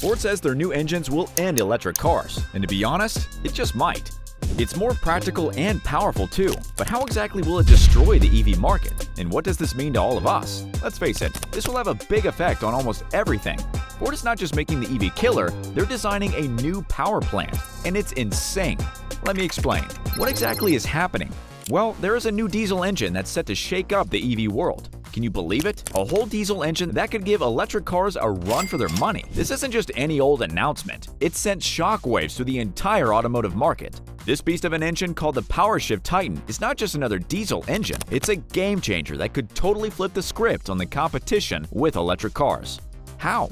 Ford says their new engines will end electric cars, and to be honest, it just might. It's more practical and powerful too, but how exactly will it destroy the EV market? And what does this mean to all of us? Let's face it, this will have a big effect on almost everything. Ford is not just making the EV killer, they're designing a new power plant, and it's insane. Let me explain. What exactly is happening? Well, there is a new diesel engine that's set to shake up the EV world. Can you believe it? A whole diesel engine that could give electric cars a run for their money. This isn't just any old announcement. It sent shockwaves through the entire automotive market. This beast of an engine called the PowerShift Titan is not just another diesel engine. It's a game changer that could totally flip the script on the competition with electric cars. How?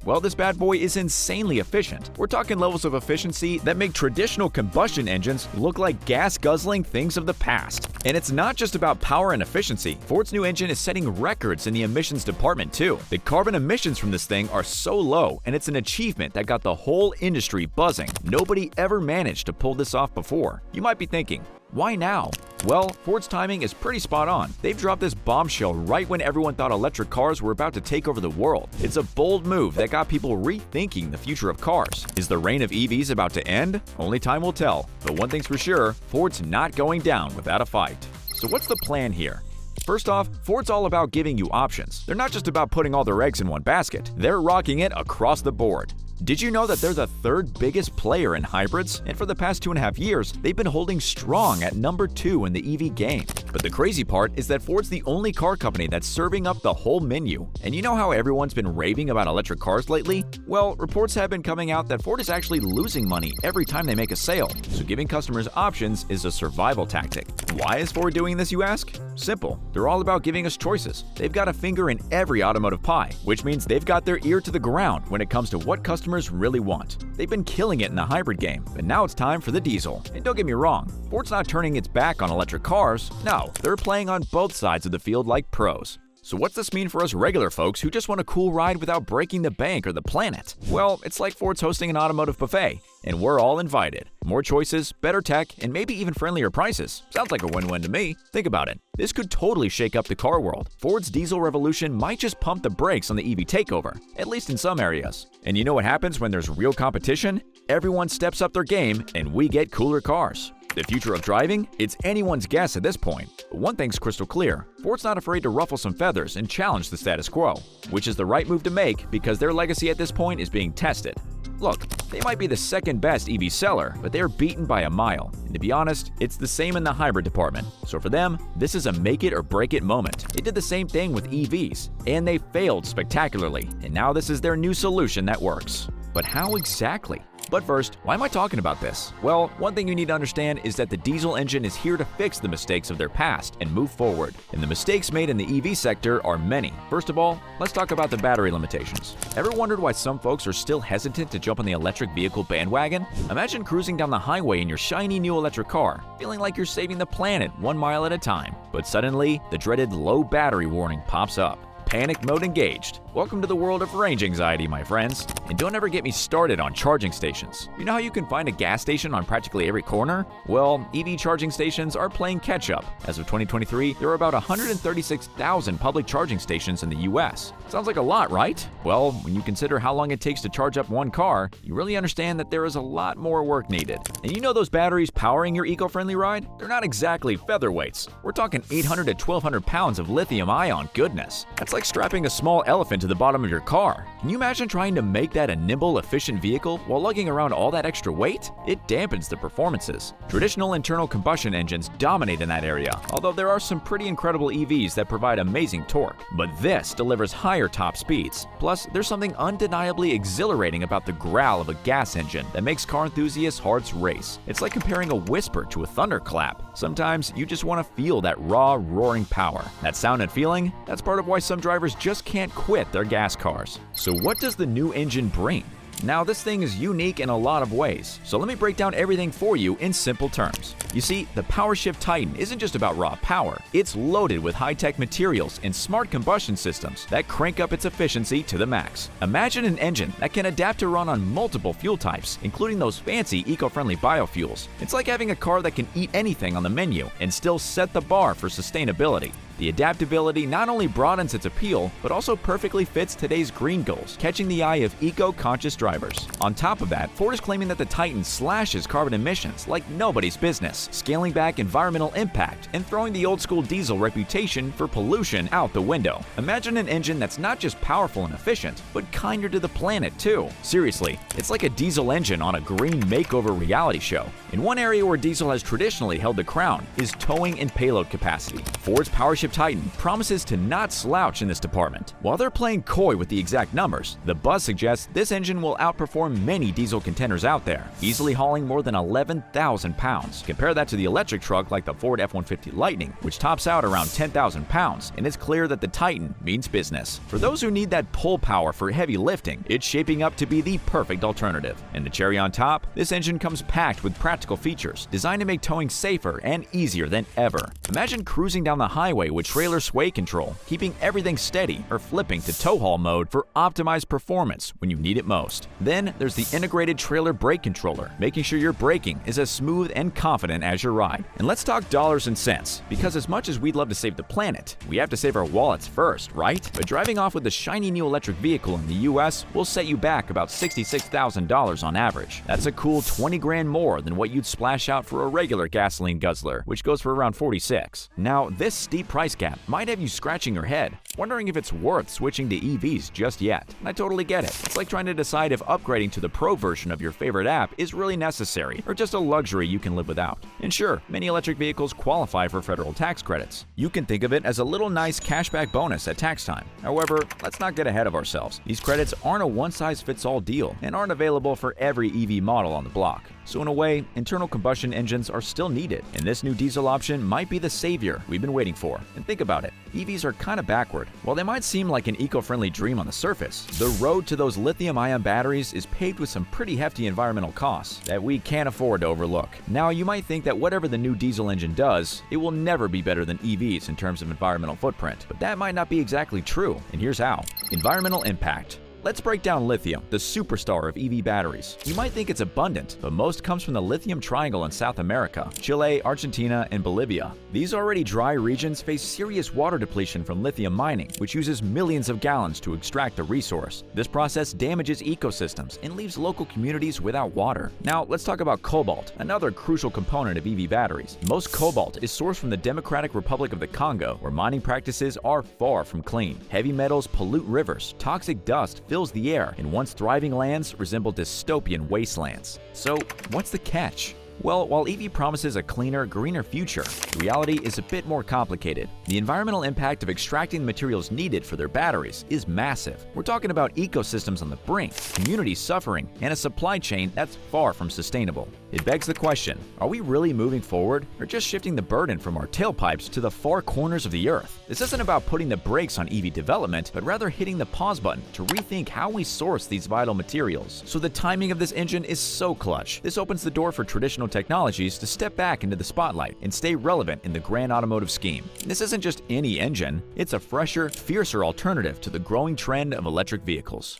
Well, this bad boy is insanely efficient. We're talking levels of efficiency that make traditional combustion engines look like gas-guzzling things of the past. And it's not just about power and efficiency. Ford's new engine is setting records in the emissions department too. The carbon emissions from this thing are so low, and it's an achievement that got the whole industry buzzing. Nobody ever managed to pull this off before. You might be thinking, why now? Well, Ford's timing is pretty spot on. They've dropped this bombshell right when everyone thought electric cars were about to take over the world. It's a bold move that got people rethinking the future of cars. Is the reign of EVs about to end? Only time will tell. But one thing's for sure, Ford's not going down without a fight. So what's the plan here? First off, Ford's all about giving you options. They're not just about putting all their eggs in one basket. They're rocking it across the board. Did you know that they're the third biggest player in hybrids? And for the past 2.5 years, they've been holding strong at number 2 in the EV game. But the crazy part is that Ford's the only car company that's serving up the whole menu. And you know how everyone's been raving about electric cars lately? Well, reports have been coming out that Ford is actually losing money every time they make a sale. So giving customers options is a survival tactic. Why is Ford doing this, you ask? Simple. They're all about giving us choices. They've got a finger in every automotive pie, which means they've got their ear to the ground when it comes to what customers really want. They've been killing it in the hybrid game, but now it's time for the diesel. And don't get me wrong, Ford's not turning its back on electric cars. No, they're playing on both sides of the field like pros. So what's this mean for us regular folks who just want a cool ride without breaking the bank or the planet? Well, it's like Ford's hosting an automotive buffet, and we're all invited. More choices, better tech, and maybe even friendlier prices. Sounds like a win-win to me. Think about it. This could totally shake up the car world. Ford's diesel revolution might just pump the brakes on the EV takeover, at least in some areas. And you know what happens when there's real competition? Everyone steps up their game, and we get cooler cars. The future of driving? It's anyone's guess at this point. But one thing's crystal clear. Ford's not afraid to ruffle some feathers and challenge the status quo, which is the right move to make because their legacy at this point is being tested. Look, they might be the second best EV seller, but they're beaten by a mile. And to be honest, it's the same in the hybrid department. So for them, this is a make it or break it moment. They did the same thing with EVs, and they failed spectacularly. And now this is their new solution that works. But how exactly? But first, why am I talking about this? Well, one thing you need to understand is that the diesel engine is here to fix the mistakes of their past and move forward. And the mistakes made in the EV sector are many. First of all, let's talk about the battery limitations. Ever wondered why some folks are still hesitant to jump on the electric vehicle bandwagon? Imagine cruising down the highway in your shiny new electric car, feeling like you're saving the planet 1 mile at a time. But suddenly, the dreaded low battery warning pops up. Panic mode engaged. Welcome to the world of range anxiety, my friends. And don't ever get me started on charging stations. You know how you can find a gas station on practically every corner? Well, EV charging stations are playing catch-up. As of 2023, there are about 136,000 public charging stations in the US. Sounds like a lot, right? Well, when you consider how long it takes to charge up one car, you really understand that there is a lot more work needed. And you know those batteries powering your eco-friendly ride? They're not exactly featherweights. We're talking 800 to 1,200 pounds of lithium-ion goodness. That's like strapping a small elephant to the bottom of your car. Can you imagine trying to make that a nimble, efficient vehicle while lugging around all that extra weight? It dampens the performances. Traditional internal combustion engines dominate in that area, although there are some pretty incredible EVs that provide amazing torque. But this delivers higher top speeds. Plus, there's something undeniably exhilarating about the growl of a gas engine that makes car enthusiasts' hearts race. It's like comparing a whisper to a thunderclap. Sometimes you just want to feel that raw, roaring power. That sound and feeling, that's part of why some drivers just can't quit their gas cars. So what does the new engine bring? Now, this thing is unique in a lot of ways, so let me break down everything for you in simple terms. You see, the PowerShift Titan isn't just about raw power. It's loaded with high-tech materials and smart combustion systems that crank up its efficiency to the max. Imagine an engine that can adapt to run on multiple fuel types, including those fancy eco-friendly biofuels. It's like having a car that can eat anything on the menu and still set the bar for sustainability. The adaptability not only broadens its appeal, but also perfectly fits today's green goals, catching the eye of eco-conscious drivers. On top of that, Ford is claiming that the Titan slashes carbon emissions like nobody's business, scaling back environmental impact and throwing the old-school diesel reputation for pollution out the window. Imagine an engine that's not just powerful and efficient, but kinder to the planet too. Seriously, it's like a diesel engine on a green makeover reality show. In one area where diesel has traditionally held the crown is towing and payload capacity. Ford's PowerShip Titan promises to not slouch in this department. While they're playing coy with the exact numbers, the buzz suggests this engine will outperform many diesel contenders out there, easily hauling more than 11,000 pounds. Compare that to the electric truck like the Ford F-150 Lightning, which tops out around 10,000 pounds, and it's clear that the Titan means business. For those who need that pull power for heavy lifting, it's shaping up to be the perfect alternative. And the cherry on top, this engine comes packed with practical features designed to make towing safer and easier than ever. Imagine cruising down the highway with trailer sway control, keeping everything steady, or flipping to tow haul mode for optimized performance when you need it most. Then there's the integrated trailer brake controller, making sure your braking is as smooth and confident as your ride. And let's talk dollars and cents, because as much as we'd love to save the planet, we have to save our wallets first, right? But driving off with a shiny new electric vehicle in the US will set you back about $66,000 on average. That's a cool 20 grand more than what you'd splash out for a regular gasoline guzzler, which goes for around 46. Now, this steep price gap might have you scratching your head, wondering if it's worth switching to EVs just yet. And I totally get it. It's like trying to decide if upgrading to the Pro version of your favorite app is really necessary or just a luxury you can live without. And sure, many electric vehicles qualify for federal tax credits. You can think of it as a little nice cashback bonus at tax time. However, let's not get ahead of ourselves. These credits aren't a one-size-fits-all deal and aren't available for every EV model on the block. So in a way, internal combustion engines are still needed, and this new diesel option might be the savior we've been waiting for. And think about it, EVs are kind of backward. While they might seem like an eco-friendly dream on the surface, the road to those lithium-ion batteries is paved with some pretty hefty environmental costs that we can't afford to overlook. Now, you might think that whatever the new diesel engine does, it will never be better than EVs in terms of environmental footprint, but that might not be exactly true, and here's how. Environmental impact. Let's break down lithium, the superstar of EV batteries. You might think it's abundant, but most comes from the lithium triangle in South America, Chile, Argentina, and Bolivia. These already dry regions face serious water depletion from lithium mining, which uses millions of gallons to extract the resource. This process damages ecosystems and leaves local communities without water. Now, let's talk about cobalt, another crucial component of EV batteries. Most cobalt is sourced from the Democratic Republic of the Congo, where mining practices are far from clean. Heavy metals pollute rivers, toxic dust fills the air, and once thriving lands resemble dystopian wastelands. So, what's the catch? Well, while EV promises a cleaner, greener future, the reality is a bit more complicated. The environmental impact of extracting the materials needed for their batteries is massive. We're talking about ecosystems on the brink, communities suffering, and a supply chain that's far from sustainable. It begs the question, are we really moving forward, or just shifting the burden from our tailpipes to the far corners of the earth? This isn't about putting the brakes on EV development, but rather hitting the pause button to rethink how we source these vital materials. So the timing of this engine is so clutch. This opens the door for traditional technologies to step back into the spotlight and stay relevant in the grand automotive scheme. This isn't just any engine, it's a fresher, fiercer alternative to the growing trend of electric vehicles.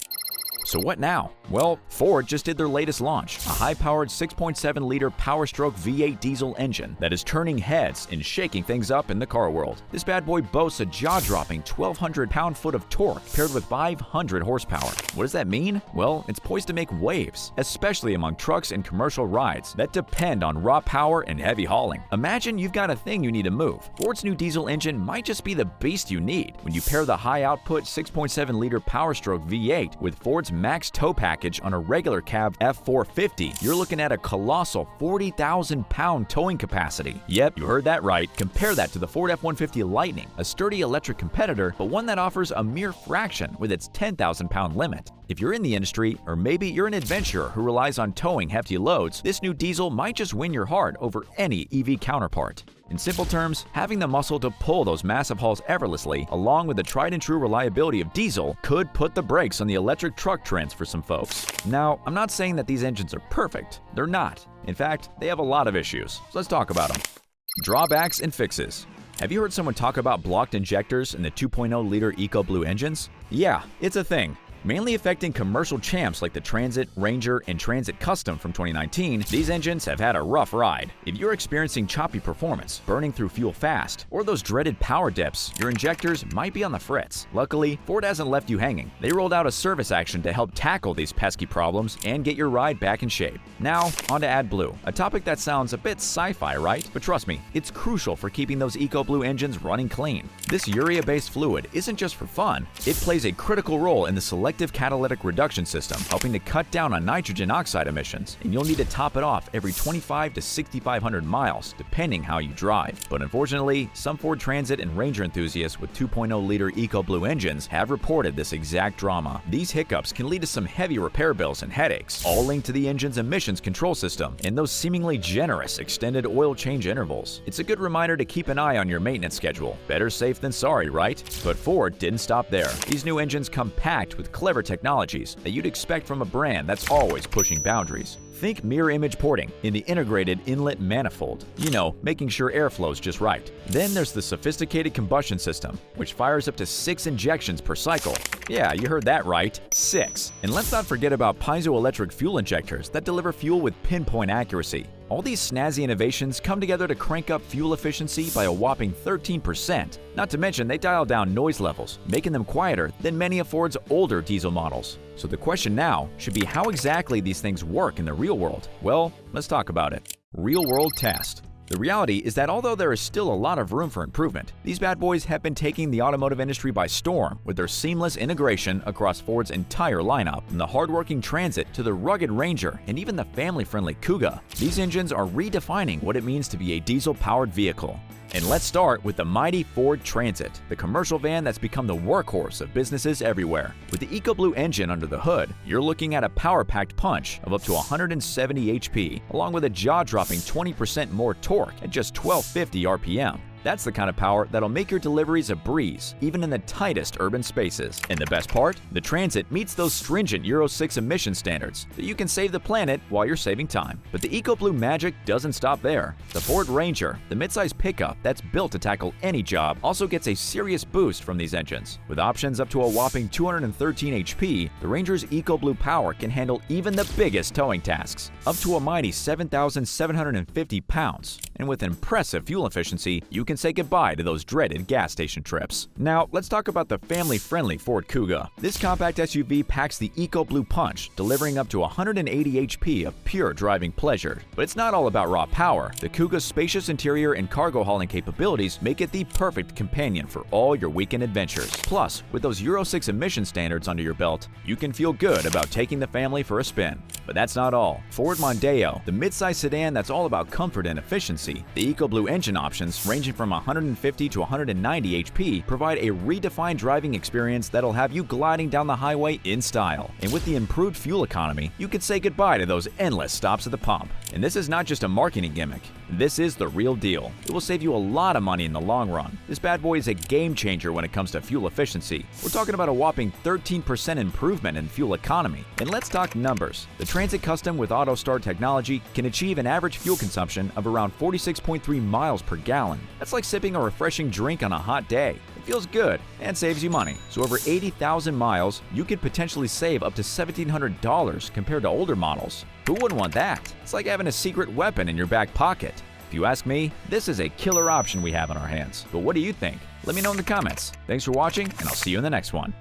So what now? Well, Ford just did their latest launch, a high-powered 6.7-liter Powerstroke V8 diesel engine that is turning heads and shaking things up in the car world. This bad boy boasts a jaw-dropping 1,200 pound-foot of torque paired with 500 horsepower. What does that mean? Well, it's poised to make waves, especially among trucks and commercial rides that depend on raw power and heavy hauling. Imagine you've got a thing you need to move. Ford's new diesel engine might just be the beast you need. When you pair the high-output 6.7-liter Powerstroke V8 with Ford's max tow package on a regular cab F450, you're looking at a colossal 40,000 pound towing capacity. Yep, you heard that right. Compare that to the Ford F-150 Lightning, a sturdy electric competitor, but one that offers a mere fraction with its 10,000 pound limit. If you're in the industry, or maybe you're an adventurer who relies on towing hefty loads, this new diesel might just win your heart over any EV counterpart. In simple terms, having the muscle to pull those massive hauls effortlessly, along with the tried and true reliability of diesel, could put the brakes on the electric truck trends for some folks. Now, I'm not saying that these engines are perfect. They're not. In fact, they have a lot of issues. So let's talk about them. Drawbacks and fixes. Have you heard someone talk about blocked injectors in the 2.0-liter EcoBlue engines? Yeah, it's a thing. Mainly affecting commercial champs like the Transit, Ranger, and Transit Custom from 2019, these engines have had a rough ride. If you're experiencing choppy performance, burning through fuel fast, or those dreaded power dips, your injectors might be on the fritz. Luckily, Ford hasn't left you hanging. They rolled out a service action to help tackle these pesky problems and get your ride back in shape. Now, on to AdBlue, a topic that sounds a bit sci-fi, right? But trust me, it's crucial for keeping those EcoBlue engines running clean. This urea-based fluid isn't just for fun. It plays a critical role in the selective catalytic reduction system, helping to cut down on nitrogen oxide emissions, and you'll need to top it off every 25 to 6,500 miles, depending how you drive. But unfortunately, some Ford Transit and Ranger enthusiasts with 2.0-liter EcoBlue engines have reported this exact drama. These hiccups can lead to some heavy repair bills and headaches, all linked to the engine's emissions control system and those seemingly generous extended oil change intervals. It's a good reminder to keep an eye on your maintenance schedule. Better safe than sorry, right? But Ford didn't stop there. These new engines come packed with clever technologies that you'd expect from a brand that's always pushing boundaries. Think mirror image porting in the integrated inlet manifold. You know, making sure airflow's just right. Then there's the sophisticated combustion system, which fires up to 6 injections per cycle. Yeah, you heard that right, 6. And let's not forget about piezoelectric fuel injectors that deliver fuel with pinpoint accuracy. All these snazzy innovations come together to crank up fuel efficiency by a whopping 13%. Not to mention they dial down noise levels, making them quieter than many of Ford's older diesel models. So the question now should be how exactly these things work in the real world. Well, let's talk about it. Real-world test. The reality is that although there is still a lot of room for improvement, these bad boys have been taking the automotive industry by storm with their seamless integration across Ford's entire lineup, from the hardworking Transit to the rugged Ranger and even the family-friendly Kuga. These engines are redefining what it means to be a diesel-powered vehicle. And let's start with the mighty Ford Transit, the commercial van that's become the workhorse of businesses everywhere. With the EcoBlue engine under the hood, you're looking at a power-packed punch of up to 170 HP, along with a jaw-dropping 20% more torque at just 1250 RPM. That's the kind of power that'll make your deliveries a breeze, even in the tightest urban spaces. And the best part? The Transit meets those stringent Euro 6 emission standards, so you can save the planet while you're saving time. But the EcoBlue magic doesn't stop there. The Ford Ranger, the midsize pickup that's built to tackle any job, also gets a serious boost from these engines. With options up to a whopping 213 HP, the Ranger's EcoBlue power can handle even the biggest towing tasks, up to a mighty 7,750 pounds. And with impressive fuel efficiency, you can say goodbye to those dreaded gas station trips. Now, let's talk about the family-friendly Ford Kuga. This compact SUV packs the EcoBlue punch, delivering up to 180 HP of pure driving pleasure. But it's not all about raw power. The Kuga's spacious interior and cargo hauling capabilities make it the perfect companion for all your weekend adventures. Plus, with those Euro 6 emission standards under your belt, you can feel good about taking the family for a spin. But that's not all. Ford Mondeo, the midsize sedan that's all about comfort and efficiency. The EcoBlue engine options, ranging from 150 to 190 HP, provide a redefined driving experience that'll have you gliding down the highway in style. And with the improved fuel economy, you can say goodbye to those endless stops at the pump. And this is not just a marketing gimmick. This is the real deal. It will save you a lot of money in the long run. This bad boy is a game changer when it comes to fuel efficiency. We're talking about a whopping 13% improvement in fuel economy. And let's talk numbers. The Transit Custom with auto start technology can achieve an average fuel consumption of around 46.3 miles per gallon. That's like sipping a refreshing drink on a hot day. It feels good and saves you money. So over 80,000 miles, you could potentially save up to $1,700 compared to older models. Who wouldn't want that? It's like having a secret weapon in your back pocket. If you ask me, this is a killer option we have on our hands. But what do you think? Let me know in the comments. Thanks for watching, and I'll see you in the next one.